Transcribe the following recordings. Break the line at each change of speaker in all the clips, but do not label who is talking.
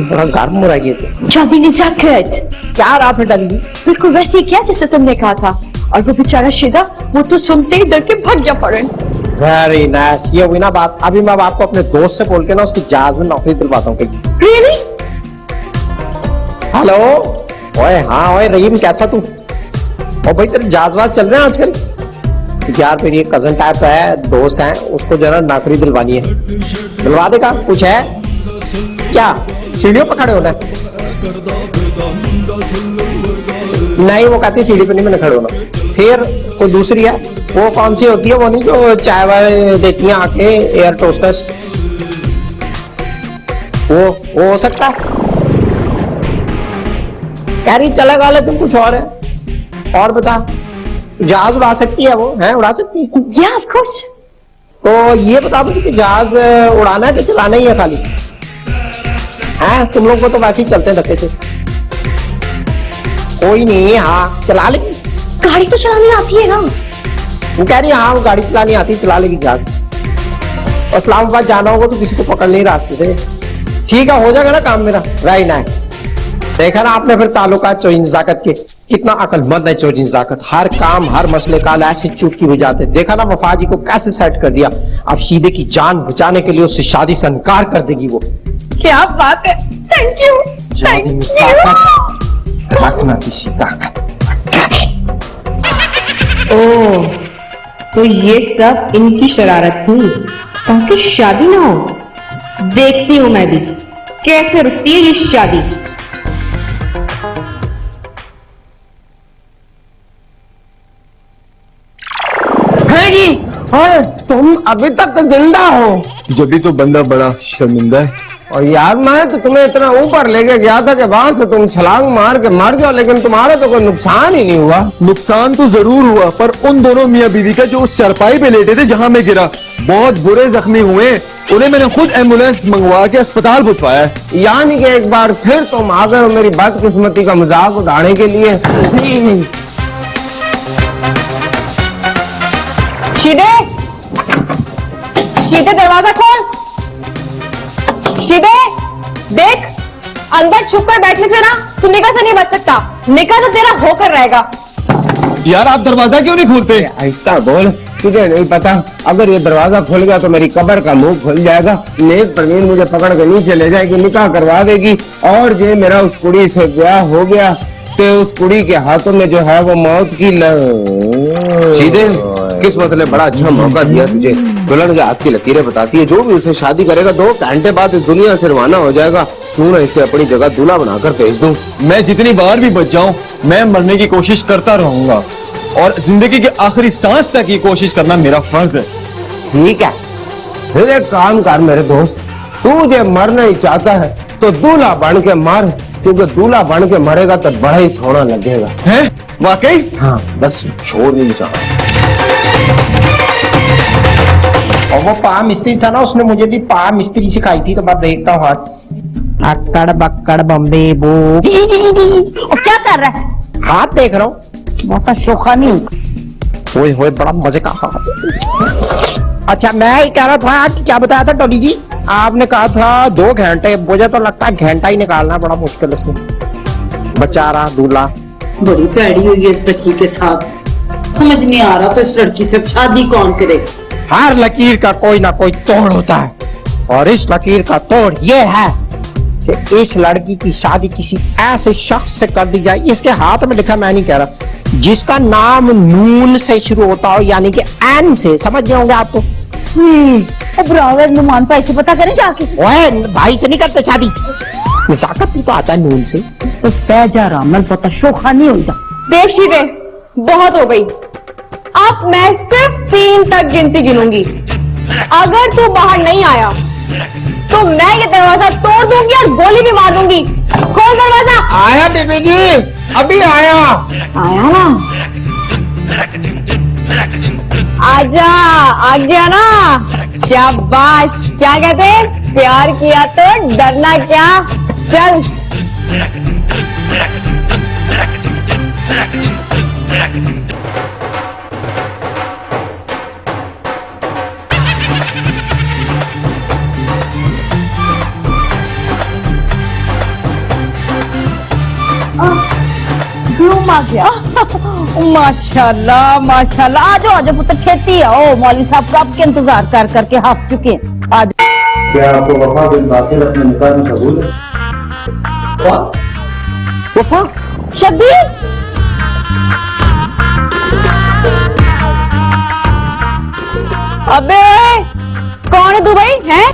बड़ा गर्म हो रहा है ये।
शादी नजाकत
क्या रहा फिर डंगी?
बिल्कुल वैसे ही किया जैसे तुमने कहा था। और वो बेचारा शिदा वो तो सुनते ही डर के भाग गया फौरन।
Very nice. ये हुई ना बात। अभी मैं आपको अपने दोस्त से बोल के ना उसकी जहाज में नौकरी दिलवाता हूँ।
Really?
हेलो। ओए हाँ ओए रहीम कैसा तू? और भाई तेरे जहाजवाज चल रहे हैं आजकल? यार मेरी एक कजन टाइप है, दोस्त है, उसको जरा नौकरी दिलवानी है। दिलवा देगा? कुछ है क्या? सीढ़ियों पर खड़े होना है? नहीं वो कहती सीढ़ी पे नहीं मैंने खड़े होना। फिर कोई दूसरी है? वो कौन सी होती है? वो नहीं जो चाय वाय देती है आके, एयर टोस्टर्स? वो हो सकता है। कह रही चले वाले तुम कुछ और है। और बता, जहाज उड़ा सकती है वो? है उड़ा सकती है?
Yeah, of course.
तो ये बता मुझे कि जहाज उड़ाना है कि चलाना ही है खाली? हैं तुम लोग को तो वैसे ही चलते धक्के से। कोई नहीं, हाँ चला लेगी।
गाड़ी तो चलानी आती है ना?
वो कह रही है हाँ वो गाड़ी चलानी आती है, चला लेगी जहाज। इस्लामाबाद जाना होगा तो किसी को पकड़ नहीं रास्ते से। ठीक है हो जाएगा ना काम मेरा। Very nice. देखा ना आपने फिर ताल्लुकात चोरी नजाकत के, कितना अक्लमंद है चोरी नजाकत। हर काम हर मसले का ऐसे चुटकी बजाते। देखा ना वफा जी को कैसे सेट कर दिया। अब शीदे की जान बचाने के लिए उससे शादी से इनकार कर देगी वो।
क्या बात है। Thank you.
रखना किसी ताकत।
ओह तो ये सब इनकी शरारत थी ताकि शादी ना हो। देखती हूं मैं भी कैसे रुकती है ये शादी।
तुम अभी तक जिंदा हो?
जब भी तो बंदा बड़ा शर्मिंदा है।
और यार मैं तो तुम्हें इतना ऊपर लेके गया था कि वहां से तुम छलांग मार के मर जाओ, लेकिन तुम्हारा तो कोई नुकसान ही नहीं हुआ।
नुकसान तो जरूर हुआ, पर उन दोनों मियाँ बीवी का जो उस चरपाई पे लेटे थे जहां मैं गिरा, बहुत बुरे जख्मी हुए। उन्हें मैंने खुद एम्बुलेंस मंगवा के अस्पताल पहुंचवाया है।
यानी कि एक बार फिर तुम आ गए हो मेरी बदकिस्मती का मजाक उड़ाने के लिए।
शीदे, शीदे दरवाजा खोल। शीदे देख, अंदर छुप कर बैठने से ना तू निकाह से नहीं बच सकता। निकाह तो तेरा होकर रहेगा।
यार आप दरवाजा क्यों नहीं खोलते?
ऐसा बोल, तुझे नहीं पता अगर ये दरवाजा खुल गया तो मेरी कब्र का मुंह खुल जाएगा। नेक परवीन मुझे पकड़ के नीचे ले जाएगी, निकाह करवा देगी। और जो मेरा उस कुड़ी से ब्याह हो गया तो उस कुड़ी के हाथों में जो है वो मौत की
सीधे किस्मत ने बड़ा अच्छा मौका दिया तुझे। दुल्हन के हाथ की लकीरें बताती है, जो भी उसे शादी करेगा 2 घंटे बाद इस दुनिया से रवाना हो जाएगा। क्यों ना इसे अपनी जगह दूल्हा बनाकर भेज दूं।
मैं जितनी बार भी बच जाऊं, मैं मरने की कोशिश करता रहूंगा और जिंदगी के आखिरी सांस तक ये कोशिश करना मेरा फर्ज है।
ठीक है, फिर एक काम कर मेरे दोस्त, तू जो मरना ही चाहता है तो दूल्हा बन के मर, क्योंकि दूल्हा बन के मरेगा तो बड़ा ही थोड़ा लगेगा।
है वाकई?
हाँ बस
छोड़ नहीं चाह।
और वो पा मिस्त्री था ना, उसने मुझे भी पा मिस्त्री सिखाई थी, तो मैं देखता हूँ हाथ। अक्कड़ बक्कड़ बम्बे बो।
और क्या कर रहा है?
हाथ देख रहा हूँ, बहुत शोखा नहीं हूँ। ओए होए बड़ा मजे का हाथ। अच्छा मैं ही कह रहा था कि क्या बताया था टोनी जी, आपने कहा था 2 घंटे, मुझे तो लगता है घंटा ही निकालना बड़ा मुश्किल इसमें। बेचारा दूल्हा।
बड़ी पैड़ी हुई है इस बच्ची के साथ, समझ नहीं आ रहा तो इस लड़की से शादी कौन करे।
हर लकीर का कोई ना कोई तोड़ होता है, और इस लकीर का तोड़ ये है कि इस लड़की की शादी किसी ऐसे शख्स से कर दी जाए, इसके हाथ में लिखा, मैं नहीं कह रहा, जिसका नाम नून से शुरू होता हो, यानी कि एन से। समझ गए होंगे आप तो।
ब्रावर नुमान भाई से पता करें जाके।
ओए भाई से नहीं करते शादी, नजाकत भी तो आता है नून से।
तो जा रहा मैं पता शोखा नहीं होता।
देख शीदे, बहुत हो गई। अब मैं सिर्फ 3 तक गिनती गिनूंगी। अगर तू बाहर नहीं आया तो मैं ये दरवाजा तोड़ दूंगी और गोली भी मार दूंगी। खोल दरवाजा।
आया बेबी जी, अभी आया।
आया ना? आजा, आ गया ना? शाबाश। क्या कहते हैं, प्यार किया तो डरना क्या। चल। आ गया।
माशाल्लाह माशाल्लाह, आ जाओ पुत्र, छेती आओ, मौलवी साहब कब के इंतजार कर करके हाफ चुके हैं। आज
क्या आपको वफा बिन बाकिर अपने निकाह में कबूल है?
वफा शब्बीर, अबे कौन है दुबई है?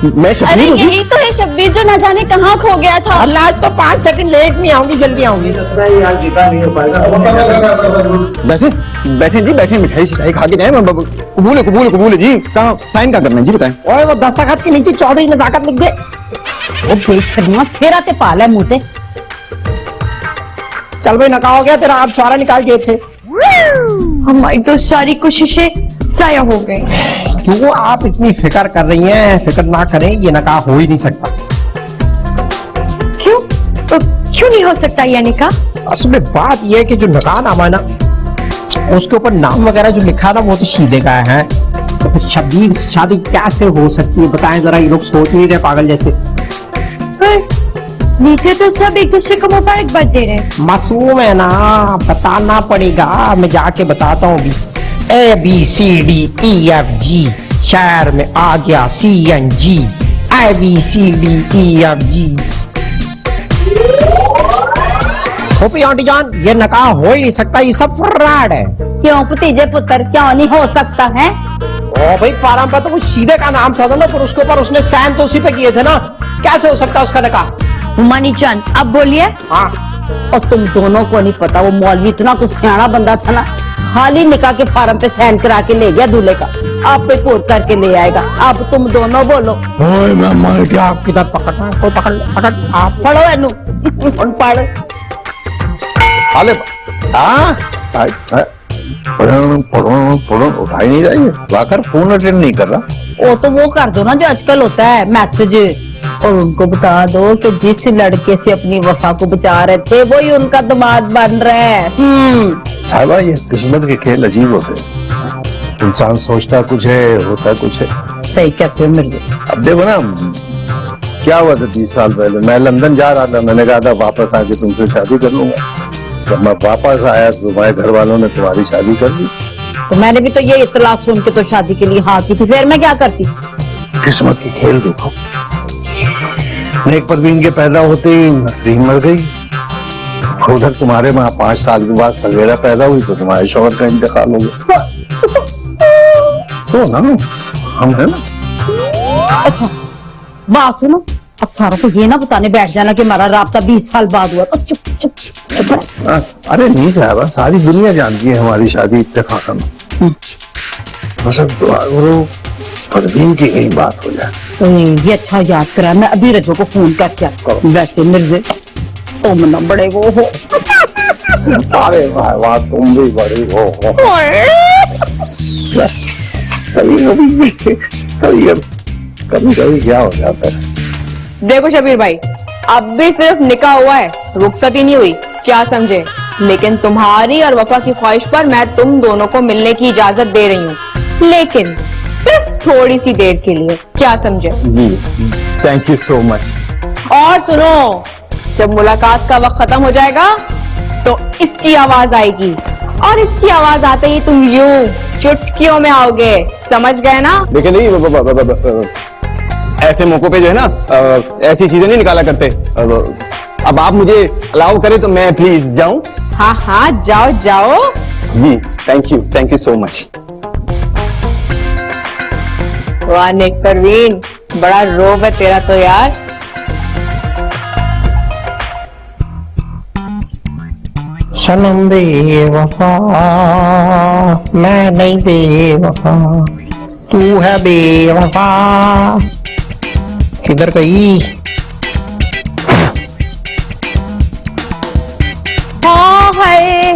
मैं
अरे
शब्बीर हूँ।
यही तो है शब्बीर जो न जाने कहाँ खो गया था।
अल्लाह, आज तो 5 सेकंड लेट नहीं आऊंगी, जल्दी आऊंगी।
लगता है आज निकाह नहीं हो पाएगा।
बैठे बैठे जी, बैठे, मिठाई सिठाई खा के जाए। कबूल है, कबूल है, कबूल है जी। कहाँ साइन का करना है जी, बताएं।
ओए वो दस्तखत के नीचे चौधरी नजाकत लिख दे।
वो बेशर्मा सेरा ते पाला है मुंह ते।
चल भाई, नका हो गया तेरा, आप चारा निकाल जेब से।
हमारी तो सारी कोशिशें जाया हो गई।
क्यों आप इतनी फिक्र कर रही हैं? फिक्र ना करें, ये नकाह हो ही नहीं सकता।
क्यों? तो क्यों नहीं हो सकता ये निकाह?
असल में बात यह है कि जो नकाह नामा है ना, उसके ऊपर नाम वगैरह जो लिखा ना, वो तो शीदे का है। तो फिर शब्बीर से शादी कैसे हो सकती है? बताएं जरा, ये लोग सोच नहीं रहे पागल जैसे।
नीचे तो सब एक दूसरे को मुबारकबाद दे रहे हैं।
मासूम है ना, बताना पड़ेगा। मैं जाके बताता हूँ अभी। ABCDEFG, शहर में आ गया CNG। ABCDEFG। होपी आंटी जान, ये नकाह हो ही नहीं सकता, ये सब फ्रॉड है।
क्यों भतीजे पुत्र, क्यों नहीं हो सकता है?
ओ भाई, फार्म पर तो वो सीधे का नाम था ना, पर उसके ऊपर उसने साइन तो उसी पे किए थे ना, कैसे हो सकता उसका नकाह?
हुमानी जान अब बोलिए।
हाँ,
और तुम दोनों को नहीं पता, वो मौलवी इतना कुछ सियाना बंदा था ना, हाली निकाह के फार्म पे साइन करा के ले गया दूल्हे का, आप पे कोट करके ले आएगा। अब तुम दोनों बोलो।
ओए मैं मर गया, आप किधर पकड़ना? कोई पकड़ ले, पकड़ आप।
पढ़ो एनु पढ़।
हाले हाँ, पढ़ो उठाई नहीं रही, आखिर फोन अटेंड नहीं कर रहा।
वो तो वो कर दो ना जो आजकल होता है, मैसेज, और उनको बता दो कि जिस लड़के से अपनी वफा को बचा रहे थे वही उनका दामाद बन रहा है।
साहिबा, ये किस्मत के खेल अजीब होते हैं। इंसान सोचता कुछ है, होता कुछ है।
सही कहते हो मिर्जे।
अब देखो ना, क्या हुआ था 20 साल पहले, मैं लंदन जा रहा था, मैंने कहा था वापस आके तुमसे शादी कर लूंगा। जब मैं वापस आया तो तुम्हारे घर वालों ने तुम्हारी शादी कर दी।
तो मैंने भी तो ये इत्तला सुन के तो शादी के लिए हाँ की थी, फिर मैं क्या करती?
किस्मत के खेल देखो। नेक परवीन के पैदा होते ही नसरीन मर गई। उधर तुम्हारे वहां 5 साल के बाद सवेरा पैदा हुई तो तुम्हारे शौहर का इंतकाल हो गया। तो ना हम है ना।
अच्छा बात सुनो, अब सारों को ये ना बताने बैठ जाना कि हमारा राब्ता 20 साल बाद हुआ। तो चुप चुप चुप।
अरे नहीं साहबा, सारी दुनिया जानती है हमारी शादी इत्तेफाकन। बस अब दुआ करो परवीन की कहीं बात हो जाए।
ये अच्छा याद करा, मैं अभी रजो को फोन करके आपको। वैसे मिर्जे तुम न बड़े वो हो।
अरे वाह वाह, तुम भी बड़ी हो। कभी कभी क्या हो जाता है।
देखो शबीर भाई, अब भी सिर्फ निकाह हुआ है, रुखसत ही नहीं हुई, क्या समझे? लेकिन तुम्हारी और वफा की ख्वाहिश पर मैं तुम दोनों को मिलने की इजाजत दे रही हूँ, लेकिन सिर्फ थोड़ी सी देर के लिए, क्या समझे?
जी, थैंक यू सो मच।
और सुनो, जब मुलाकात का वक्त खत्म हो जाएगा तो इसकी आवाज आएगी, और इसकी आवाज आते ही तुम यूं चुटकियों में आओगे, समझ गए ना?
देखिए नहीं, ऐसे मौकों पे जो है ना, ऐसी चीजें नहीं निकाला करते। अब आप मुझे अलाउ करें तो मैं प्लीज जाऊं?
हाँ हाँ, जाओ जाओ।
जी, थैंक यू सो मच।
वाह नेक परवीन, बड़ा रोब है तेरा तो यार।
सनम बेवफा, मैं नहीं बेवफा, तू है बेवफा। किधर गई?
हाँ है,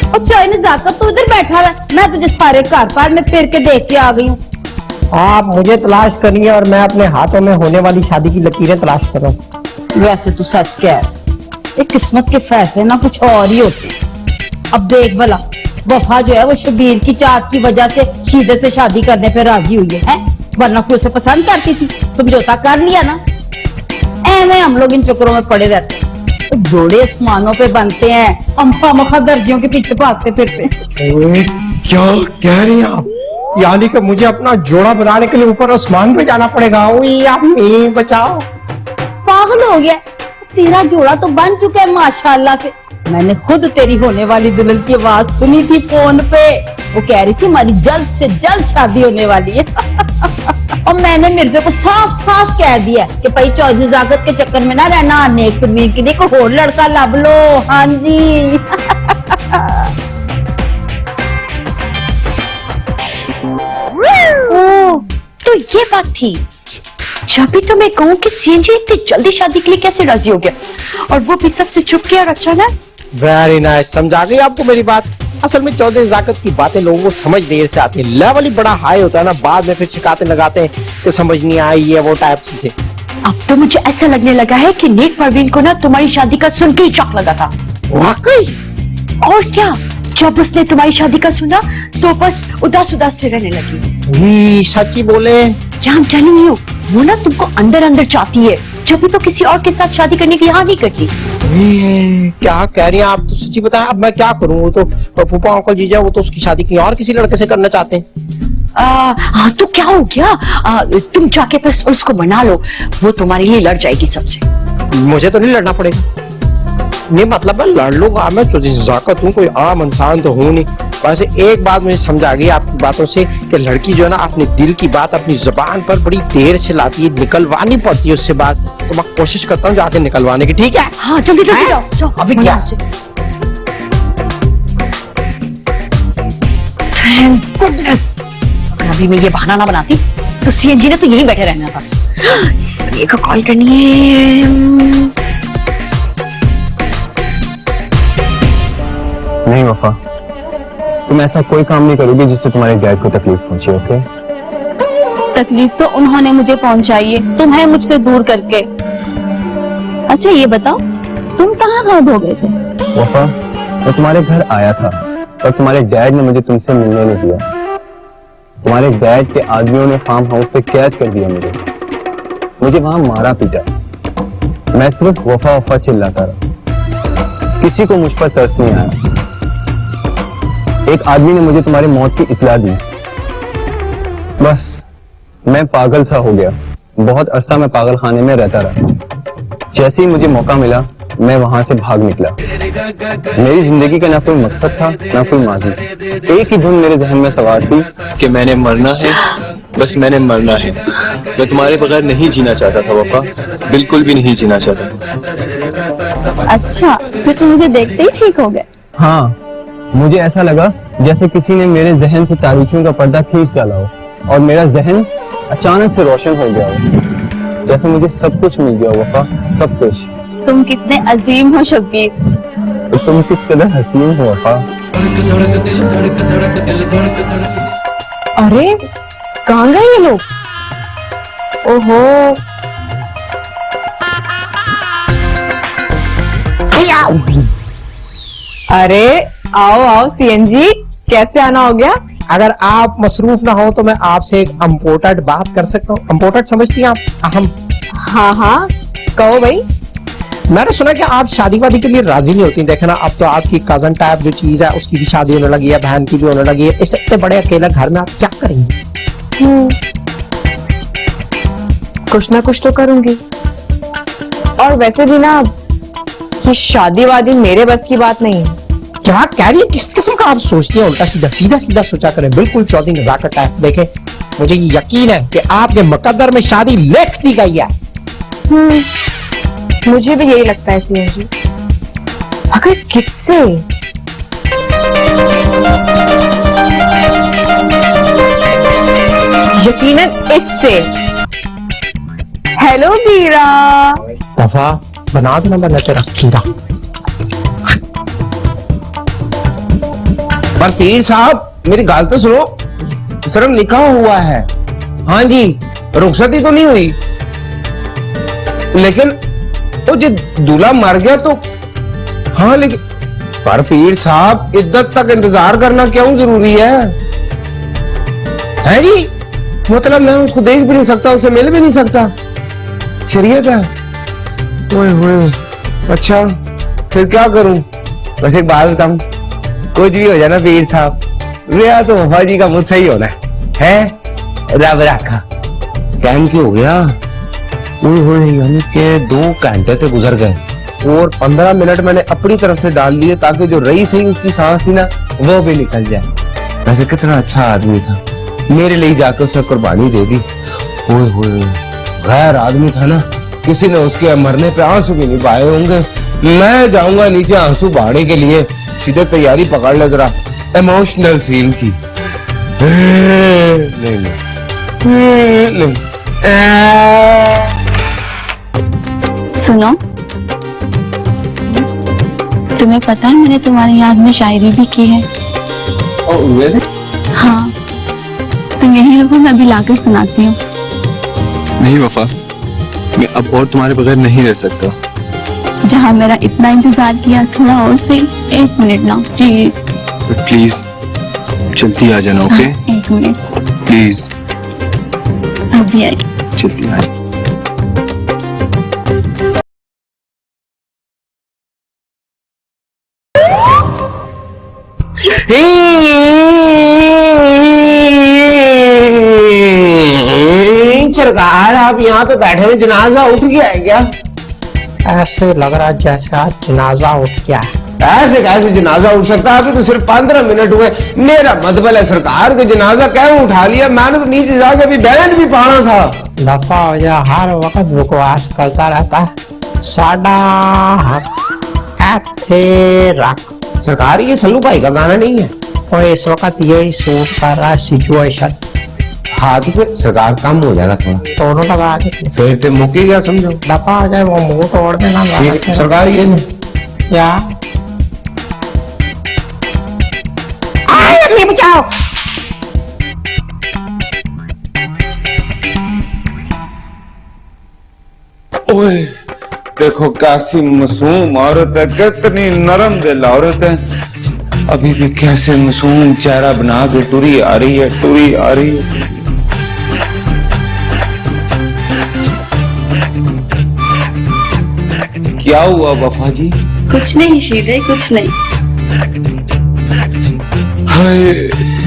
और चाय ने जाकर तू इधर बैठा है, मैं तुझे सारे घर पार में फिर के देख के आ गई हूँ।
आप मुझे तलाश करिए और मैं अपने हाथों में होने वाली शादी की लकीरें तलाश कर रहा हूँ।
वैसे तू सच कह, एक किस्मत के फैसले ना कुछ और ही होते। अब देख भला, वफा जो है वो शबीर की चाहत की वजह से शीदे से शादी करने पे राजी हुई है? वरना कोई उसे पसंद करती थी, समझौता कर लिया ना। ऐਵੇਂ हम लोग इन चक्करों में पड़े रहते हैं। जोड़े आसमानों पे बनते हैं, अम्पा मखा दर्जियों के पीछे भागते फिरते हैं।
ओए, क्या कह रही हैं आप? यानी कि मुझे अपना जोड़ा बनाने के लिए ऊपर आसमान पे जाना पड़ेगा? ओए आप मैं बचाओ।
पागल हो गया, तेरा जोड़ा तो बन चुका है माशाल्लाह से। मैंने खुद तेरी होने वाली दुल्हन की आवाज सुनी थी फोन पे। वो कह रही थी हमारी जल्द से जल्द शादी होने वाली है। और मैंने मिर्जे को साफ साफ कह दिया कि भाई चौधरी नजाकत के चक्कर में ना रहना, नेक परवीन के लिए कोई और लड़का लब लो। हाँ जी।
ओ, तो ये बात थी। जब भी तो मैं कहूँ कि सीएनजी इतनी जल्दी शादी के लिए कैसे राजी हो गया, और वो भी सबसे छुप के और अचानक।
वेरी नाइस, समझा गई आपको मेरी बात। असल में चौधरी नजाकत की बातें लोगों को समझ देर से आती है, लेवल ही बड़ा हाई होता है ना, बाद में फिर शिकायतें लगाते हैं कि समझ नहीं आई ये वो टाइप चीजें।
अब तो मुझे ऐसा लगने लगा है कि नेक परवीन को ना तुम्हारी शादी का सुन के ही शौक लगा था।
वाकई?
और क्या, जब उसने तुम्हारी शादी का सुना तो बस उदास उदास से रहने लगी।
सच्ची बोले?
क्या हम टेलिंग यू, वो ना तुमको अंदर अंदर चाहती है, जब भी तो किसी और के साथ शादी करने की हाँ नहीं करती।
क्या कह रही हैं आप? तो सच्ची बताएं, अब मैं क्या करूं? वो तो फूफा अंकल जीजा वो तो उसकी शादी कहीं और किसी लड़के से करना चाहते हैं।
हाँ तो क्या हो गया, तुम जाके बस उसको मना लो, वो तुम्हारे लिए लड़ जाएगी सबसे।
मुझे तो नहीं लड़ना पड़ेगा। नहीं मतलब मैं लड़ लूंगा, मैं चौधरी नजाकत हूँ, कोई आम इंसान तो हूँ नहीं। वैसे एक बात मुझे समझ आ गई आपकी बातों से कि लड़की जो है ना अपने दिल की बात अपनी जुबान पर बड़ी देर से लाती है, निकलवानी पड़ती है उससे बात। तो मैं कोशिश करता हूँ जाके निकलवाने की। ठीक है?
हाँ जल्दी जल्दी जाओ जाओ।
अभी क्या?
थैंक गुडनेस, अगर अभी मैं ये बहाना ना बनाती तो सीएनजी ने तो यहीं बैठे रहना था। सरिया को कॉल करनी है।
नहीं वफा, तुम ऐसा कोई काम नहीं करोगी जिससे तुम्हारे डैड को तकलीफ पहुंचे। ओके?
तकलीफ तो उन्होंने मुझे पहुंचाई है, तुम्हें मुझसे दूर करके। अच्छा ये बताओ, तुम कहाँ गायब हो गए थे?
वफा, मैं तुम्हारे घर आया था पर तुम्हारे डैड ने मुझे तुमसे मिलने नहीं दिया। तुम्हारे डैड के आदमियों ने फार्म हाउस पे कैद कर दिया मुझे वहां मारा पीटा। मैं सिर्फ वफा वफा चिल्लाता रहा, किसी को मुझ पर तरस नहीं आया। एक आदमी ने मुझे तुम्हारी मौत की इत्तला दी, बस मैं पागल सा हो गया। बहुत अरसा मैं पागल खाने में रहता रहा। जैसे ही मुझे मौका मिला मैं वहां से भाग निकला। मेरी जिंदगी का ना कोई मकसद था ना कोई माजी। एक ही धुन मेरे जहन में सवार थी कि मैंने मरना है, बस मैंने मरना है। मैं तुम्हारे बगैर नहीं जीना चाहता था वफा, बिल्कुल भी नहीं जीना चाहता।
अच्छा, फिर तुम मुझे देखते ही ठीक हो गए?
हाँ, मुझे ऐसा लगा जैसे किसी ने मेरे जहन से तारीखियों का पर्दा खींच डाला हो और मेरा जहन अचानक से रोशन हो गया हो, जैसे मुझे सब कुछ मिल गया वफा, सब कुछ।
तुम कितने अजीम हो शब्बीर।
तो तुम किस कदर हसीन हो वफा।
अरे कहाँ गए ये लोग? ओहो,
अरे आओ आओ सीएनजी, कैसे आना हो गया?
अगर आप मसरूफ ना हो तो मैं आपसे एक इम्पोर्टेंट बात कर सकता हूँ। इम्पोर्टेंट समझती हैं आप? अहम।
हाँ हाँ कहो भाई।
मैंने सुना कि आप शादी वादी के लिए राजी नहीं होती। देखना अब तो आपकी कजन टाइप जो चीज है उसकी भी शादी होने लगी है, बहन की भी होने लगी है। इस इतने बड़े अकेले घर में आप क्या करेंगी?
कुछ ना कुछ तो करूंगी। और वैसे भी ना ये शादी वादी मेरे बस की बात नहीं है।
क्या कह रही है? किस किस्म का आप सोचती हैं? उल्टा सीधा सीधा सीधा सोचा करें, बिल्कुल चौधरी नजाकत टाइप। देखें, मुझे यकीन है कि आपके मुकद्दर में शादी लिख दी गई है।
मुझे भी यही लगता है सीएनजी। अगर किससे? यकीनन इससे। हेलो मीरा।
दफा बना देना बना तेरा खीरा।
पर पीर साहब मेरी गाल तो सुनो, सिर्फ लिखा हुआ है। हाँ जी, रुखसत ही तो नहीं हुई। लेकिन तो जो दूल्हा मर गया तो हाँ, लेकिन पर पीर साहब इद्दत तक इंतजार करना क्यों जरूरी है जी? मतलब मैं उसको देख भी नहीं सकता, उसे मिल भी नहीं सकता, शरीयत है। ओए होए, अच्छा फिर क्या करूं? बस एक बात बताऊं, कुछ भी हो जाए ना पीर साहब, ब्याह तो वफा जी का मुझसे ही होना है? रब रखा। टाइम क्यों हो गया? यानी कि 2 घंटे तो गुजर गए और 15 मिनट मैंने अपनी तरफ से डाल लिए ताकि जो रही सही उसकी सांस थी ना वो भी निकल जाए। वैसे कितना अच्छा आदमी था, मेरे लिए जाकर उसने कुर्बानी दे दी। गैर आदमी था ना, किसी ने उसके मरने पे आंसू भी नहीं पाए होंगे। मैं जाऊंगा नीचे आंसू बहाने के लिए, सीधे तैयारी पकड़ ले जरा इमोशनल सीन की। नहीं नहीं।
सुनो, तुम्हें पता है मैंने तुम्हारी याद में शायरी भी की है। हाँ, तुम यहीं रुको, मैं भी लाकर सुनाती हूँ।
नहीं वफा, मैं अब और तुम्हारे बगैर नहीं रह सकता।
जहाँ मेरा इतना इंतजार किया, थोड़ा और सही, 1 मिनट ना प्लीज।
प्लीज जल्दी आ जाना, ओके?
1 मिनट
प्लीज,
अभी आई।
जल्दी आ जाना।
सरकार आप यहाँ पे बैठे हुए, जनाजा उठ गया है क्या? ऐसे लग रहा जैसे आज जनाजा उठ गया। ऐसे कैसे जनाजा उठ सकता है? अभी तो सिर्फ 15 मिनट हुए। मेरा मतलब है सरकार के जनाजा क्या उठा लिया? मैंने तो नीचे जाके अभी बैन भी पाना था। दफा हो जा, हर वक्त बकवास करता रहता है। साडा हक रख। सरकार ये सल्लू भाई का गाना नहीं है और इस वक्त यही सूट कर रहा है सिचुएशन। हाथ पे सरकार कम हो जाएगा थोड़ा, दोनों लगा के फिर तो मुक्की गया समझो। दफा आ जाए, वो मुंह तोड़ देना सरकार। ये क्या आए बचाओ।
ओए देखो कैसी मासूम औरत है, कितनी नरम दिल औरत है। अभी भी कैसे मासूम चेहरा बना के टुरी आ रही है, टुरी आ रही है। क्या हुआ वफा जी?
कुछ नहीं शीदे, कुछ नहीं।
हाय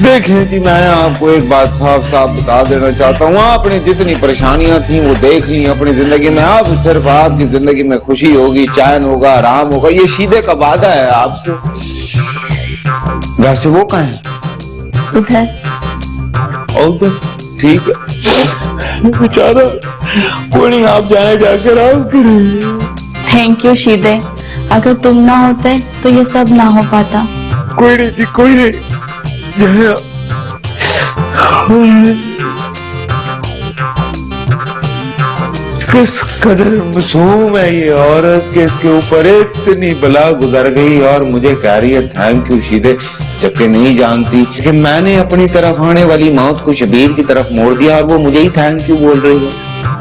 देखें जी, मैं आपको एक बात साफ साफ बता देना चाहता हूँ। आपने जितनी परेशानियां थी वो देख ली अपनी जिंदगी में। अब सिर्फ आपकी जिंदगी में खुशी होगी, चैन होगा, आराम होगा। ये शीदे का वादा है आपसे। वैसे वो कहाँ है? उधर। ठीक है बेचारा, कोई नहीं, आप जाए जाकर आप।
थैंक यू शीदे, अगर तुम ना होते तो ये सब ना हो पाता।
कोई नहीं जी, कोई नहीं। किस कदर मासूम है ये औरत कि इसके ऊपर इतनी बला गुजर गई और मुझे कह रही है थैंक यू शीदे, जबकि नहीं जानती कि मैंने अपनी तरफ आने वाली मौत को शबीर की तरफ मोड़ दिया और वो मुझे ही थैंक यू बोल रही है।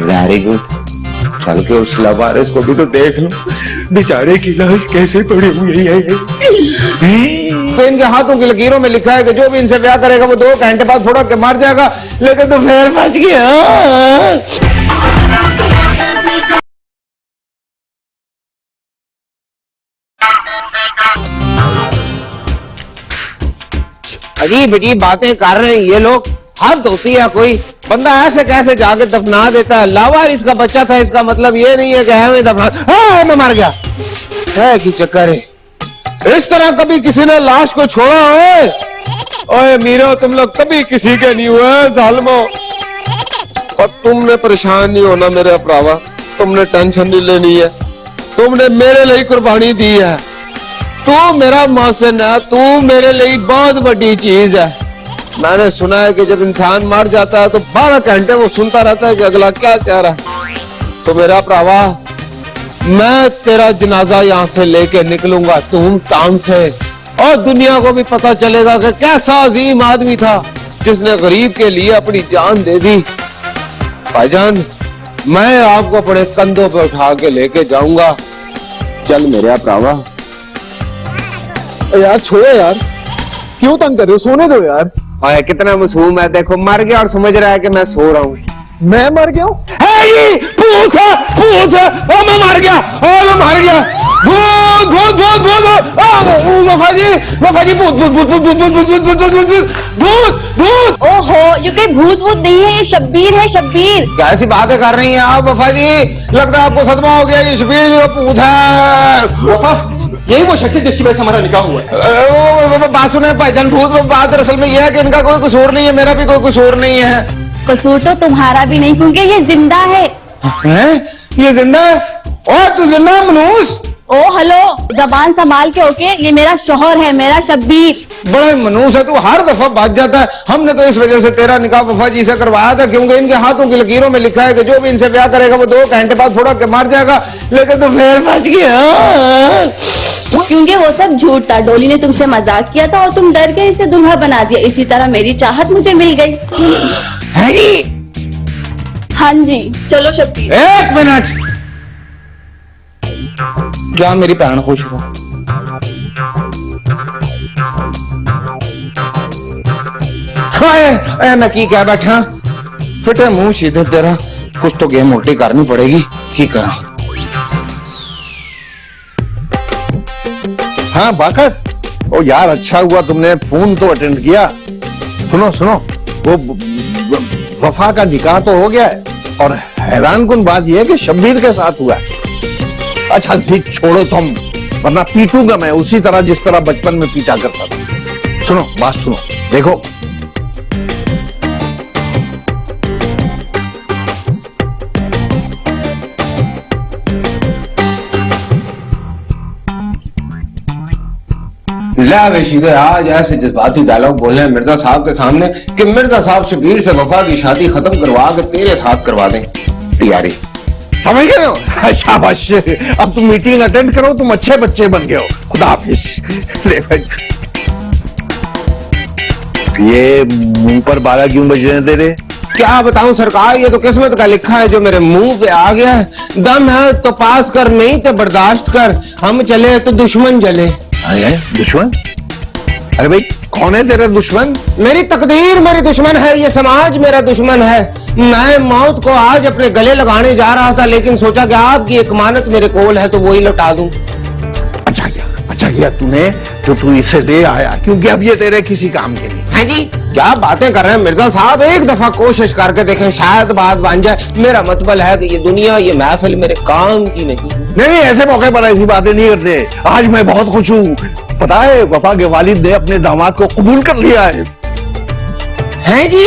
Very good. चल के उस लवारिस को भी तो देख लो, बेचारे की लाश कैसे पड़ी हुई है।
तो इनके हाथों की लकीरों में लिखा है कि जो भी इनसे ब्याह करेगा वो 2 घंटे बाद फोड़ा के मर जाएगा, लेकिन तो फिर बच गया। अजीब अजीब बातें कर रहे हैं ये लोग। हद होती है कोई बंदा ऐसे कैसे जाके दफना देता है? लावारिस का बच्चा था, इसका मतलब ये नहीं है कि है दफना मैं मर गया है कि चक्कर है। इस तरह कभी किसी ने लाश को छोड़ा है? ओए मीरो, तुम लोग कभी किसी के नहीं हुए जालिमो। और तुमने परेशान नहीं होना मेरे भरावा, तुमने टेंशन नहीं लेनी है। तुमने मेरे लिए कुर्बानी दी है। तू मेरा मौसन है, तू मेरे लिए बहुत बड़ी चीज है। मैंने सुना है कि जब इंसान मर जाता है तो 12 घंटे वो सुनता रहता है कि अगला क्या कह रहा है। तो मेरा भरावा, मैं तेरा जनाजा यहाँ से लेके निकलूंगा धूमधाम से, और दुनिया को भी पता चलेगा कि कैसा अजीम आदमी था जिसने गरीब के लिए अपनी जान दे दी। भाईजान, मैं आपको अपने कंधों पे उठा के लेके जाऊंगा। चल मेरा भरावा।
यार छोड़ो यार, क्यों तंग कर रहे हो? सोने दो यार।
और कितना मासूम है, देखो मर गया और समझ रहा है कि मैं सो रहा हूँ।
मैं मर गया हूँ?
पूछ पूछ, मैं मर गया, मैं मर गया।
भूत भूत भूत भूत वफा जी भूत भूत भूत भूत भूत भूत भूत भूत भूत भूत भूत।
ओहो, ये कोई भूत भूत नहीं है, ये शब्बीर है, शब्बीर।
क्या ऐसी बातें कर रही हैं आप वफा जी? लगता है आपको सदमा हो गया, ये शब्बीर जो भूत है।
वफा, यही वो शख्स है जिसकी वजह से हमारा निकाह हुआ है।
बात सुने भाईजान, भूत बात दरअसल में यह है कि इनका कोई कसूर नहीं है, मेरा भी कोई कसूर नहीं है।
कसूर तो तुम्हारा भी नहीं, क्योंकि ये जिंदा है।
ये जिंदा है? और तू जिंदा है मनूस?
ओ हेलो, जबान संभाल के ओके, ये मेरा शौहर है, मेरा शब्बीर।
बड़ा मनूस है तू, हर दफा बच जाता है। हमने तो इस वजह से तेरा निकाह वफा जी से करवाया था, क्योंकि इनके हाथों की लकीरों में लिखा है कि जो भी इनसे ब्याह करेगा वो 2 घंटे बाद फोड़ा के मर जाएगा, लेकिन तू फिर बच गया।
क्योंकि वो सब झूठ था। डोली ने तुमसे मजाक किया था और तुम डर के इसे दुल्हा बना दिया। इसी तरह मेरी चाहत मुझे मिल गई।
है जी?
हाँ जी, चलो शब्बीर।
1 मिनट, क्या मेरी भैन खुश हो? मैं की कह बैठा, फिटे मुंह सीधे तेरा, कुछ तो गेम उल्टी करनी पड़ेगी, की करा?
हाँ बाकर, ओ यार अच्छा हुआ तुमने फोन तो अटेंड किया। सुनो सुनो, वो वफा का निकाह तो हो गया है, और हैरान कुन बात यह है कि शब्बीर के साथ हुआ है। अच्छा ठीक, छोड़ो तुम, वरना पीटूंगा मैं उसी तरह जिस तरह बचपन में पीटा करता था। सुनो बात सुनो, देखो
शीदे, आज ऐसे जज्बाती डायलॉग बोले हैं मिर्जा साहब के सामने कि मिर्जा साहब शब्बीर से वफा की शादी खत्म करवा के तेरे साथ करवा दें। तैयारी
समझ गए हो? शाबाश, अब तुम मीटिंग अटेंड करो, तुम अच्छे बच्चे बन गए हो। खुदा हाफिज। ले भाई, ये मुंह पर 12 क्यों बज रहे हैं तेरे?
क्या बताऊं सरकार, ये तो किस्मत का लिखा है जो मेरे मुंह पे आ गया है। दम है तो पास कर, नहीं तो बर्दाश्त कर, हम चले तो दुश्मन जले।
दुश्मन? अरे भाई कौन है तेरा दुश्मन?
मेरी तकदीर मेरी दुश्मन है, ये समाज मेरा दुश्मन है। मैं मौत को आज अपने गले लगाने जा रहा था, लेकिन सोचा कि आपकी एक मानत मेरे कोल है तो वही लौटा दूं।
अच्छा किया तूने जो तू इसे दे आया, क्योंकि अब ये तेरे किसी काम के नहीं।
हाँ जी, क्या बातें कर रहे हैं मिर्जा साहब, एक दफा कोशिश करके देखें, शायद बात बन जाए। मेरा मतलब है कि ये दुनिया, ये महफिल मेरे काम की नहीं।
नहीं, ऐसे मौके पर ऐसी बातें नहीं करते। आज मैं बहुत खुश हूँ, पता है वफा के वालिद ने अपने दामाद को कबूल कर लिया है।
हैं जी?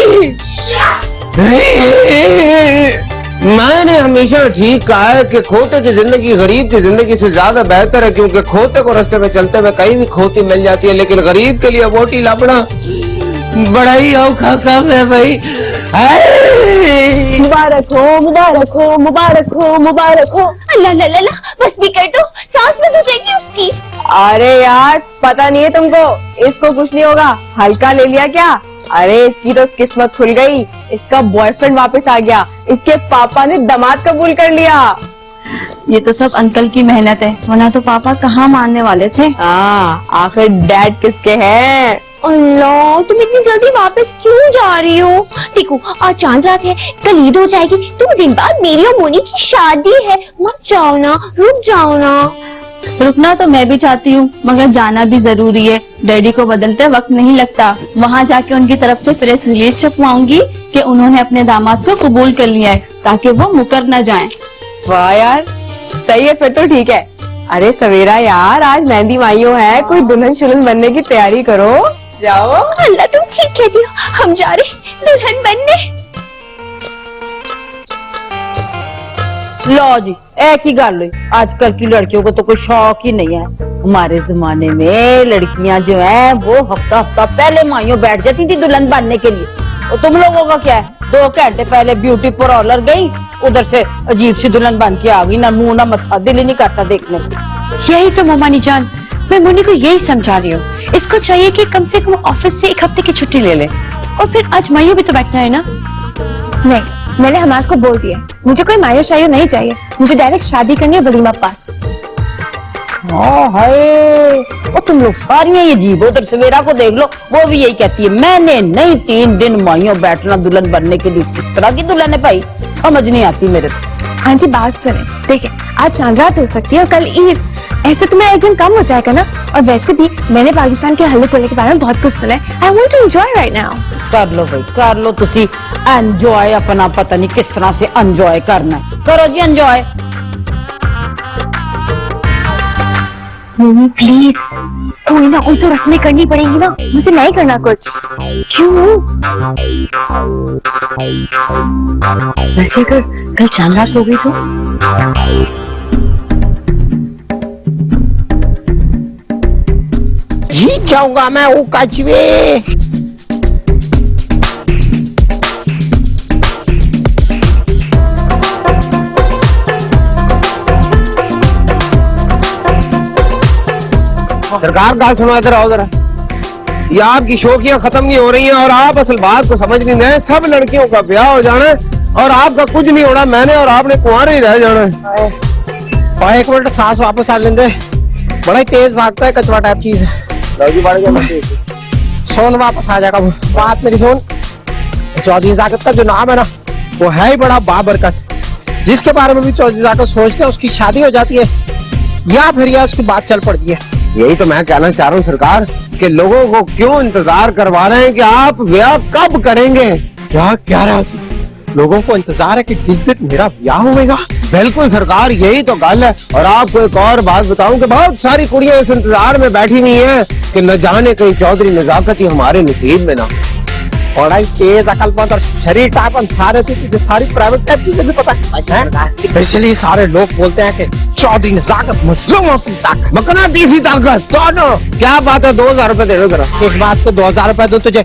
मैंने हमेशा ठीक कहा है कि खोते की जिंदगी गरीब की जिंदगी से ज्यादा बेहतर है, क्योंकि खोते को रास्ते में चलते हुए कहीं भी खोती मिल जाती है, लेकिन गरीब के लिए बोटी लापड़ा बड़ा ही औखा काम है भाई।
मुबारक हो, मुबारक हो, मुबारक हो, मुबारक हो।
अल्लाह ला ला ला, बस भी कर दो, सांस में हो जाएगी उसकी।
अरे यार, पता नहीं है तुमको, इसको कुछ नहीं होगा, हल्का ले लिया क्या? अरे इसकी तो किस्मत खुल गई, इसका बॉयफ्रेंड वापस आ गया, इसके पापा ने दामाद कबूल कर लिया।
ये तो सब अंकल की मेहनत है, वरना तो पापा कहाँ मानने वाले थे।
हाँ, आखिर डैड किसके हैं?
अल्लाह, तुम इतनी जल्दी वापस क्यों जा रही हो? देखो आज चांद रात है, कल ईद हो जाएगी, 2 दिन बाद मेरी और मोनी की शादी है। मत जाओ ना, रुक जाओ ना। रुकना तो मैं भी चाहती हूँ, मगर जाना भी जरूरी है। डैडी को बदलते वक्त नहीं लगता। वहाँ जाके उनकी तरफ से प्रेस रिलीज छपवाऊंगी कि उन्होंने अपने दामाद को कबूल कर लिया है, ताकि वो मुकर न जाएं।
वाह यार, सही है, फिर तो ठीक है। अरे सवेरा यार, आज मेहंदी माइयों है, कोई दुल्हन शुल्हन बनने की तैयारी करो, जाओ।
अल्लाह, तुम ठीक कहती हो, हम जा रहे दुल्हन बनने।
लो जी, एक ही गल हुई, आजकल की लड़कियों को तो कोई शौक ही नहीं है। हमारे जमाने में लड़कियां जो हैं वो हफ्ता हफ्ता पहले माइयों बैठ जाती थी दुल्हन बनने के लिए। और तुम लोगों का क्या है, 2 घंटे पहले ब्यूटी पार्लर गई, उधर से अजीब सी दुल्हन बन के आ गई, ना मुंह ना मत्था, दिल ही नहीं करता देखने को।
यही तो ममानी जान, मैं मुन्नी को यही समझा रही हूँ, इसको चाहिए कि कम से कम ऑफिस से 1 हफ्ते की छुट्टी ले ले, और फिर आज माइयों भी तो बैठना है ना।
नहीं, मैंने हमाद को बोल दिया, मुझे कोई मायो शायो नहीं चाहिए, मुझे डायरेक्ट शादी करनी है वलीमा पास।
हाय, तुम लोग सारी ये जीव, उधर सवेरा को देख लो, वो भी यही कहती है, मैंने नहीं 3 दिन माइयों बैठना दुल्हन बनने के लिए। किस तरह की दुल्हन है भाई, समझ नहीं आती मेरे को।
आंटी बात सुने, देखिए आज चांद रात हो सकती है और कल ईद, ऐसे तो मेरा एग्जाम कम हो जाएगा ना। और वैसे भी मैंने पाकिस्तान के हल्ले कोल्ले के बारे में बहुत कुछ सुना है। I want to enjoy right now.
कर लो भाई, कर लो तुसी एंजॉय अपना, पता नहीं किस तरह से एंजॉय करना है। करो जी एंजॉय।
मम्मी प्लीज, कोई ना कोई तो रस्में करनी पड़ेगी ना, मुझे नहीं करना कुछ। क्यों?
वैसे अगर कल चांद रात हो गई तो
जीत जाऊंगा मैं वो कछुए।
सरकार गाल सुना इधर आओ जरा। ये आपकी शौकियां खत्म नहीं हो रही हैं और आप असल बात को समझ नहीं रहे। सब लड़कियों का ब्याह हो जाना है और आपका कुछ नहीं होना। मैंने और आपने कुंवारे ही रह जाना है।
और एक मिनट सांस वापस आ लेंदे, बड़ा ही तेज भागता है कछुआ टाइप चीज है। सोन वापस आ जाएगा। बात मेरी सोन, चौधरी जाकत का जो नाम है ना वो है ही बड़ा बाबरकत। जिसके बारे में भी चौधरी जाकत सोचते हैं उसकी शादी हो जाती है या फिर या उसकी बात चल पड़ती है।
यही तो मैं कहना चाह रहा हूँ सरकार कि लोगों को क्यों इंतजार करवा रहे हैं कि आप ब्याह कब करेंगे।
क्या कह रहा है? लोगों को इंतजार है कि किस दिन मेरा ब्याह होगा।
बिल्कुल सरकार, यही तो गल है। और आपको एक और बात बताऊं कि बहुत सारी कुड़ियां इस इंतजार में बैठी हुई हैं कि न जाने कहीं चौधरी नजाकत ही हमारे नसीब में ना।
बड़ा ही तेज अकलमंद और शरीर टाइप सारे तुझे सारी प्राइवेट टाइप चीजें भी पता है। इसलिए सारे लोग बोलते हैं कि चौधरी नजाकत मुस्लिमों की ताकत,
मकनातीसी ताकत। दोनों क्या बात है? 2000 रुपए दे दो जरा।
इस बात को 2000 रुपए दो तुझे,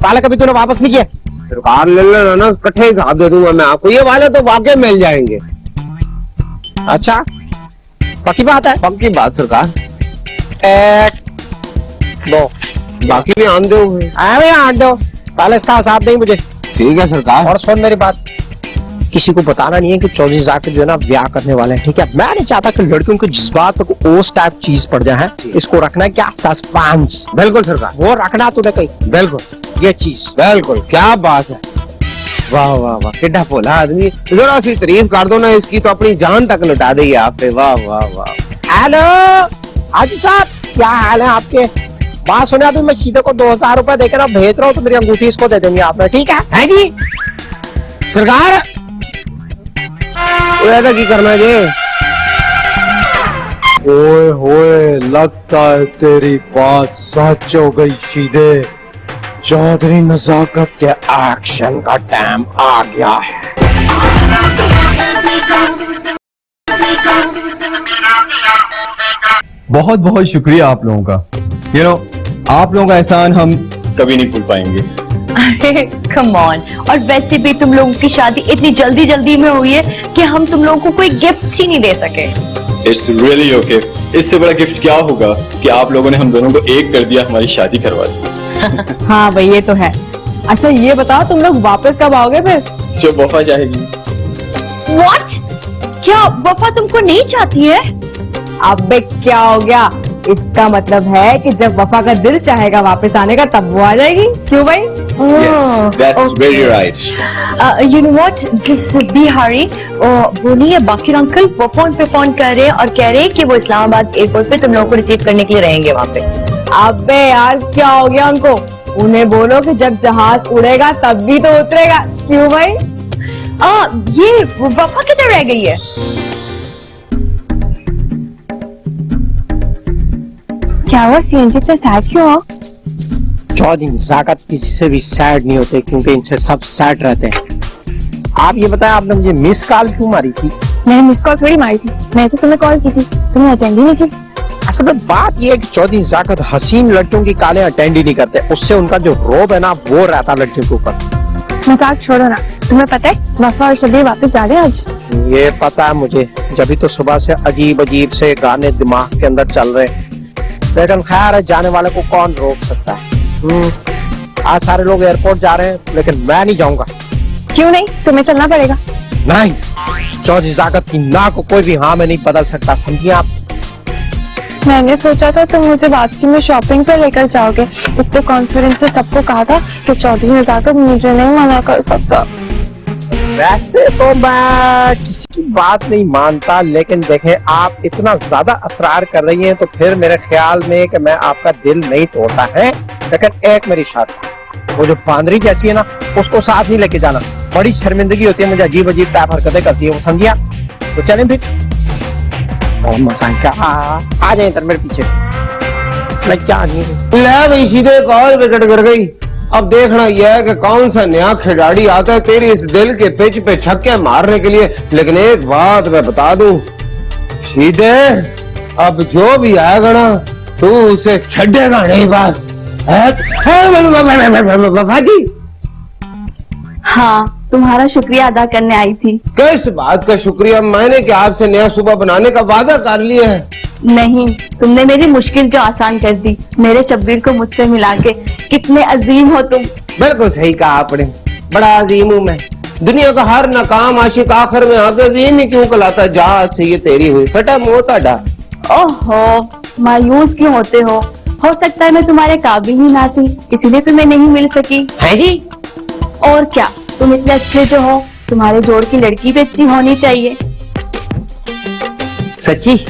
पहले कभी तूने वापस नहीं किया।
सरकार ले लेना ना, इकट्ठे हिसाब दे दूंगा मैं आपको। ये वाले तो वाकई मिल जाएंगे।
अच्छा पक्की बात है?
पक्की बात सरकार।
1 2
बाकी भी आन दो।
आन दो, पहले इसका हिसाब नहीं मुझे।
ठीक है सरकार।
और सुन मेरी बात, किसी को बताना नहीं है कि चौधरी जाकिर जो है ना ब्याह करने वाले हैं, ठीक है? मैं नहीं चाहता कि लड़कियों के जज्बात पे कोई ओस टाइप चीज पड़ जाए। इसको रखना है क्या? सस्पेंस।
बिल्कुल सरकार,
वो रखना तूने कहीं।
बिल्कुल
ये चीज
बिल्कुल। क्या बात है, वाह वाह वाह, कितना भोला आदमी। जरा सी तारीफ कर दो ना इसकी तो अपनी जान तक लुटा दी आपने। वाह वाह वाह।
हेलो हाजी साहब, क्या हाल है आपके? बात सुने, अभी मैं सीधे को 2000 रुपए देकर ना भेज रहा हूँ, तो मेरी अंगूठी इसको दे देंगे आपने, ठीक है जी?
सरकार ऐसा की करना जी?
ओए होए, लगता है तेरी बात सच हो गई शीदे।
चौधरी नजाकत के एक्शन का टाइम आ गया है।
बहुत बहुत शुक्रिया आप लोगों का। आप लोगों का एहसान हम कभी नहीं भूल पाएंगे।
अरे कम ऑन। और वैसे भी तुम लोगों की शादी इतनी जल्दी जल्दी में हुई है कि हम तुम लोगों को कोई गिफ्ट ही नहीं दे सके।
It's really okay. इससे बड़ा गिफ्ट क्या होगा कि आप लोगों ने हम दोनों को एक कर दिया, हमारी शादी करवा दी।
हाँ भाई ये तो है। अच्छा ये बताओ तुम लोग वापस कब आओगे फिर?
जो वफा चाहेगी।
What? क्या वफा तुमको नहीं चाहती है?
अबे क्या हो गया? इसका मतलब है कि जब वफा का दिल चाहेगा वापस आने का तब वो आ जाएगी। क्यों भाई?
Yes, that's very right.
You know what? Just be hurry. वो नहीं है, बाकी अंकल वो फोन पे फोन कर रहे हैं और कह रहे हैं कि वो इस्लामाबाद एयरपोर्ट पे तुम लोगों को रिसीव करने के लिए रहेंगे वहाँ पे।
अबे यार क्या हो गया उनको? उन्हें बोलो कि जब जहाज उड़ेगा तब भी तो उतरेगा। क्यों भाई?
ये वफा किधर रह गई है?
क्या हुआ? सीएनजी से सैड क्यों हो?
चौधरी नजाकत किसी से भी सैड नहीं होते क्योंकि इनसे सब सैड रहते हैं। आप ये बताएं, आपने मुझे मिस कॉल क्यों मारी थी?
मैंने मिस कॉल थोड़ी मारी थी, मैं तो तुम्हें कॉल की थी, तुमने अटेंड ही नहीं की।
असल में बात ये है कि चौधरी नजाकत हसीन लड़कियों की कॉलें अटेंड ही नहीं करते, उससे उनका जो रोब है ना वो रहता लड़कियों के ऊपर।
मजाक छोड़ो ना, तुम्हें पता है वफा और शबीर वापस जा रहे हैं आज?
ये पता है मुझे, जब तो सुबह से अजीब अजीब से गाने दिमाग के अंदर चल रहे, लेकिन खैर है, जाने वाले को कौन रोक सकता है। आज सारे लोग एयरपोर्ट जा रहे हैं लेकिन मैं नहीं जाऊंगा।
क्यों नहीं? तुम्हें चलना पड़ेगा।
नहीं, चौधरी नजाकत की ना को कोई भी हाँ में नहीं बदल सकता, समझिए आप?
मैंने सोचा था तुम मुझे वापसी में शॉपिंग पे लेकर जाओगे। एक तो कॉन्फ्रेंस से सबको कहा था कि चौधरी नजाकत मुझे नहीं मना कर सकता।
वैसे तो मैं किसी की बात नहीं मानता, लेकिन देखें आप इतना ज्यादा असरार कर रही हैं तो फिर मेरे ख्याल में कि मैं आपका दिल नहीं तोड़ता है। लेकिन एक मेरी शर्त, वो जो बांदरी जैसी है ना उसको साथ नहीं लेके जाना, बड़ी शर्मिंदगी होती है, मुझे अजीब अजीब टाइप हरकतें करती है वो, समझिया? तो चलें फिर। आ जाए इधर मेरे पीछे।
ले भाई सीधे एक और विकेट गिर गई। अब देखना यह है कि कौन सा नया खिलाड़ी आता है तेरी इस दिल के पिच पे छक्के मारने के लिए। लेकिन एक बात मैं बता दूं सीधे, अब जो भी आएगा ना तू उसे छड़ेगा नहीं बस। भाजी
हाँ, तुम्हारा शुक्रिया अदा करने आई थी।
किस बात का शुक्रिया? मैंने क्या आपसे नया सुबह बनाने का वादा कर लिया है?
नहीं, तुमने मेरी मुश्किल जो आसान कर दी, मेरे शब्बीर को मुझसे मिला के। कितने अजीम हो तुम।
बिल्कुल सही कहा आपने, बड़ा अजीम हूँ मैं। दुनिया का हर नाकाम आशिक आखिर में आगे अजीम ही क्यों कहलाता है? जा से ये तेरी हुई फटा मुंह ताड़ा।
ओहो, मायूस क्यों होते हो सकता है मैं तुम्हारे काबिल ही ना थी, इसीलिए तुम्हें नहीं मिल सकी।
है जी?
और क्या, तुम इतने अच्छे जो हो, तुम्हारे जोड़ की लड़की भी अच्छी होनी चाहिए।
सच्ची?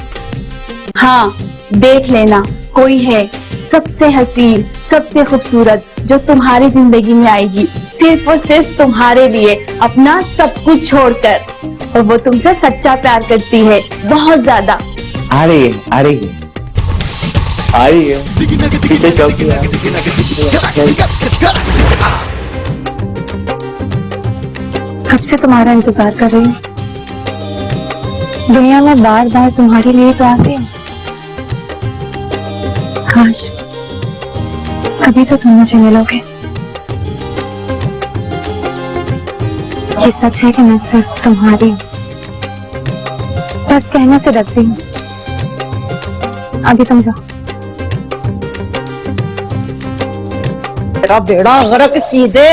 हाँ, देख लेना कोई है सबसे हसीन, सबसे खूबसूरत जो तुम्हारी जिंदगी में आएगी, सिर्फ और सिर्फ तुम्हारे लिए, अपना सब कुछ छोड़कर। और वो तुमसे सच्चा प्यार करती है, बहुत ज्यादा।
आ रही है, आ रही है, आ रही है। पीछे चौकी है।
कब से तुम्हारा इंतजार कर रही हूँ। दुनिया में बार बार तुम्हारे लिए तो आती हूँ, काश कभी तो तुम मुझे मिलोगे। ये सच है कि मैं सिर्फ तुम्हारी हूँ, बस कहने से डरती हूँ। आगे तुम जाओ।
तेरा बेड़ा गर्क सीधे,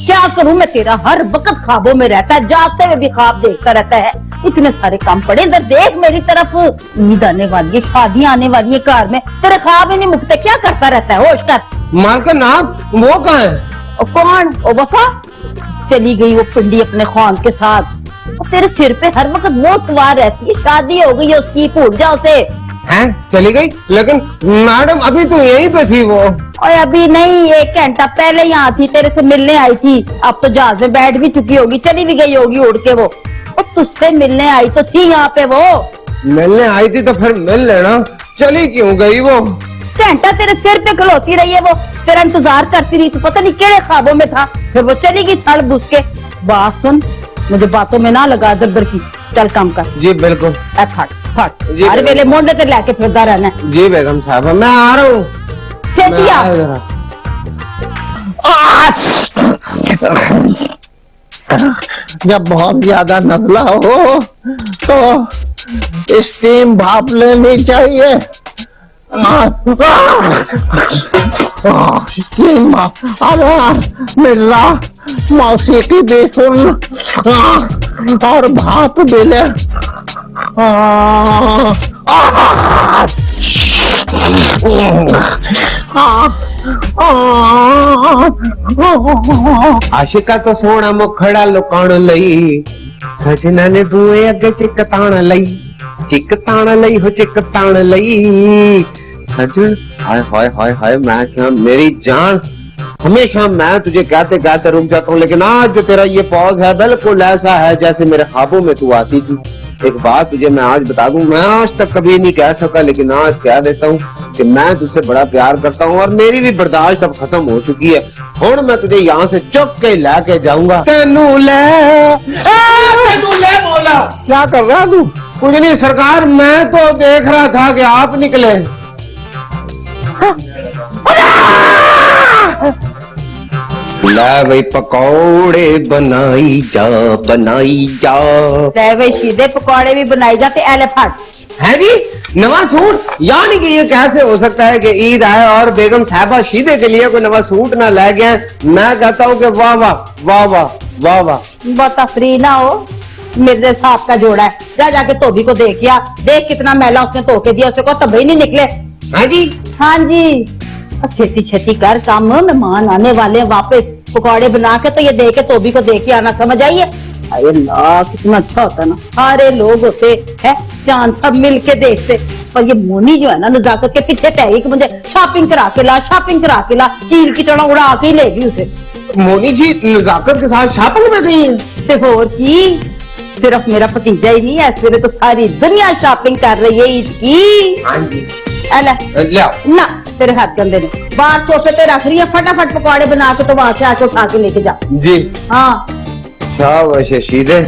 क्या करूं मैं तेरा? हर वक्त ख्वाबों में रहता है, जागते हुए भी ख्वाब देखता रहता है। इतने सारे काम पड़े, इधर देख मेरी तरफ। ईद आने वाली है, शादी आने वाली है, घर में तेरे ख्वाब ही नहीं मुकते। क्या करता रहता है? होश कर।
मालकिन आप वो कहाँ है?
कौन? ओ वफा चली गई वो पिंडी अपने ख्वान के साथ। और तेरे सिर पे हर वक्त वो सवार रहती है। शादी हो गई है उसकी, भूल जा उसे।
हैं? चली गई? लेकिन मैडम अभी तो यहीं पे थी वो।
और अभी नहीं, 1 घंटा पहले यहाँ थी, तेरे से मिलने आई थी। अब तो जहाज में बैठ भी चुकी होगी, चली भी गई होगी उड़ के वो। और तुझसे मिलने आई तो थी यहाँ पे वो।
मिलने आई थी तो फिर मिल लेना, चली क्यों गई वो?
घंटा तेरे सिर पे खलोती रही है वो, तेरा इंतजार करती रही। तू पता नहीं केड़े ख्वाबों में था, फिर वो चली गई सड़ घुस के। बात सुन, मुझे बातों में ना लगा दर की। चल काम कर।
जी बिल्कुल।
फट फट, हर वेले मोंडे ते लेके फिरदा रहना।
जी बेगम साहब, मैं आ रहा हूँ।
छेतिया।
जब बहुत ज्यादा नजला हो तो स्टीम भाप लेनी चाहिए। स्टीम भाप, अरे मिर्जा मौसीकी भी सुन और भाप भी ले।
आशिका तो सोना मुखड़ा लुकाण लई, सजना ने बूए अगे चिकताण लई, चिकताण लई हो चिकताण लई। सजन हाय हाय हाय हाय, मैं क्या मेरी जान, हमेशा मैं तुझे कहते कहते रुक जाता हूँ, लेकिन आज जो तेरा ये पॉज है बिल्कुल ऐसा है जैसे मेरे ख्वाबों में तू आती थी। एक बात तुझे मैं आज बता दूं, मैं आज तक कभी नहीं कह सका, लेकिन आज कह देता हूँ कि मैं तुझसे बड़ा प्यार करता हूँ और मेरी भी बर्दाश्त अब खत्म हो चुकी है। हुण मैं तुझे यहाँ से चुक के लेके जाऊंगा। तेनू ले बोला।
क्या कर रहा तू?
कुछ नहीं सरकार, मैं तो देख रहा था कि आप निकले। ला भाई पकौड़े बनाई जा, बनाई जा।
ले भाई सीधे पकौड़े भी बनाई जाते। एलिफेंट
है जी नवा सूट, यानी कि ये कैसे हो सकता है कि ईद आए और बेगम साहबा शीदे के लिए कोई नवा सूट ना ले गए? मैं कहता हूँ कि वाह वाह वाह वाह वाह वाह।
बहुत अफरी ना हो, मिर्जे साहब का जोड़ा है। जा जाके धोबी को देख या, देख कितना मैला उसने धो के दिया, उसे को तब ही नहीं निकले।
हाँ जी
हाँ जी, छेती छेती कर काम, मेहमान आने वाले हैं वापस। पकौड़े बना के तो ये दे के धोबी को दे के आना, समझ आइए? अरे ला कितना अच्छा होता ना, सारे लोग होते हैं चांद सब मिल के देखते। पर ये मोनी जो है ना नजाकत के पीछे पै कि मुझे शॉपिंग करा के ला, शॉपिंग करा के ला, चील की तरह उड़ा के ही लेगी उसे।
मोनी जी नजाकत के साथ शॉपिंग में गई हैं?
ते और की, सिर्फ मेरा भतीजा ही नहीं है, इस वेले तो सारी दुनिया शॉपिंग कर रही है ईद की।
हाँ जी
ले ना, तेरे हाथ गंदे ने, बाहर सोफे पे रख रही है, फटाफट पकौड़े बना के तो वहां से आके उठा के लेके जा।
जी
हाँ
शाबाश शीदे,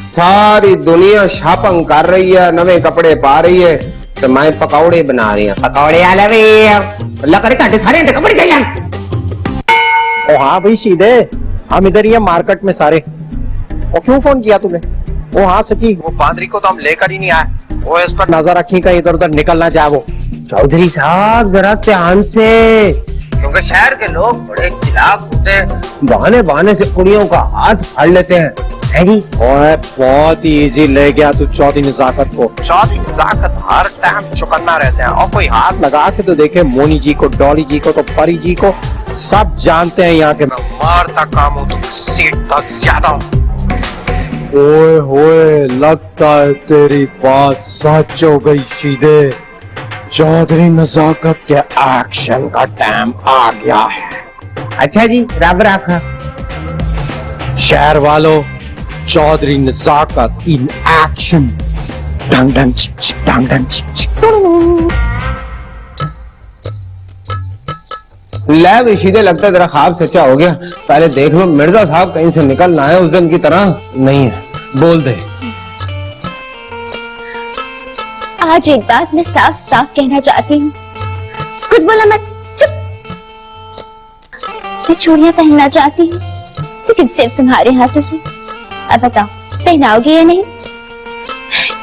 सारी दुनिया शॉपिंग कर रही है, नवे कपड़े पा रही है, तो मैं पकौड़े बना रही है। पकौड़े आले वे लकड़ी काटे सारे कपड़े चाहिए।
ओ हाँ भाई सीधे, हम इधर ही है मार्केट में सारे। वो क्यों फोन किया तूने? ओ हाँ सची, वो बांदरी को तो हम लेकर ही नहीं आए। वो इस पर नजर रखी कहीं इधर उधर निकल ना जाए वो।
चौधरी साहब जरा ध्यान से, क्योंकि शहर के लोग बड़े चिलाक होते हैं, बहाने बहाने से कुड़ियों का हाथ फाड़ लेते हैं। है जी?
ओए बहुत ही इजी ले गया तू चौधरी नजाकत को। चौधरी नजाकत हर टाइम चौकन्ना रहते हैं, और कोई हाथ लगा के तो देखे मोनी जी को, डॉली जी को, तो परी जी को, सब जानते हैं यहाँ के मैं मारता काम हूँ तो सीटता ज्यादा हूँ।
ओए होए, लगता है तेरी बात सच हो गई शीदे।
चौधरी नजाकत के एक्शन का टाइम आ गया है।
अच्छा जी, रब रखा।
शहर वालों, चौधरी नजाकत इन एक्शन। डंग डंग चिक चिक, डंग डंग चिक चिक।
ले भी शीदे, लगता है तेरा ख्वाब सच्चा हो गया। पहले देख लो मिर्जा साहब कहीं से निकल ना आए उस दिन की तरह। नहीं है, बोल दे।
आज एक बात मैं साफ साफ कहना चाहती हूँ। कुछ बोला मत, चुप। मैं चूड़ियां पहनना चाहती हूँ, लेकिन सिर्फ तुम्हारे हाथों से। अब बताओ पहनाओगे या नहीं?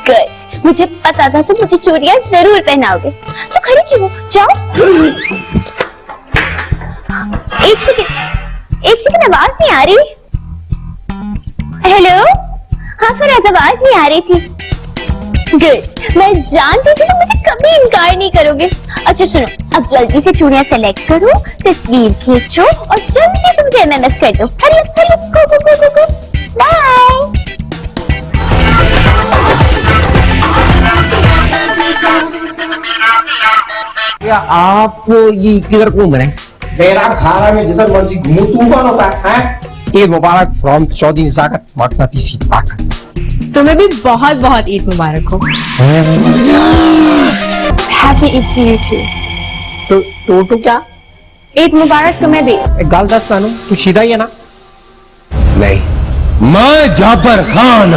गुड, मुझे पता था तुम मुझे चूड़ियां जरूर पहनाओगे। तो खड़ी क्यों हो? जाओ। एक सेकंड आवाज नहीं आ रही। हेलो, हाँ फराज, आवाज नहीं आ रही थी। गुड, मैं जानती थी तुम मुझे कभी इनकार नहीं करोगे। अच्छा सुनो, अब जल्दी से चूड़ियां सेलेक्ट करो, तस्वीर खींचो और जल्दी से मुझे एमएमएस कर दो। हरी हरी, गो गो गो गो गो। बाय।
क्या आप ये किधर घूम रहे हैं?
मेरा खाना में जिधर मर्जी घूमू, तू कौन होता है? ईद मुबारक फ्रॉम चौधरी नजाकत, मगफरती ताकत।
तुम्हें भी बहुत बहुत ईद मुबारक हो। Happy Eid to you too. क्या ईद मुबारक तुम्हें भी।
एक गाल दस कानू, तू सीधा ही है ना?
नहीं, मैं जाफर खान।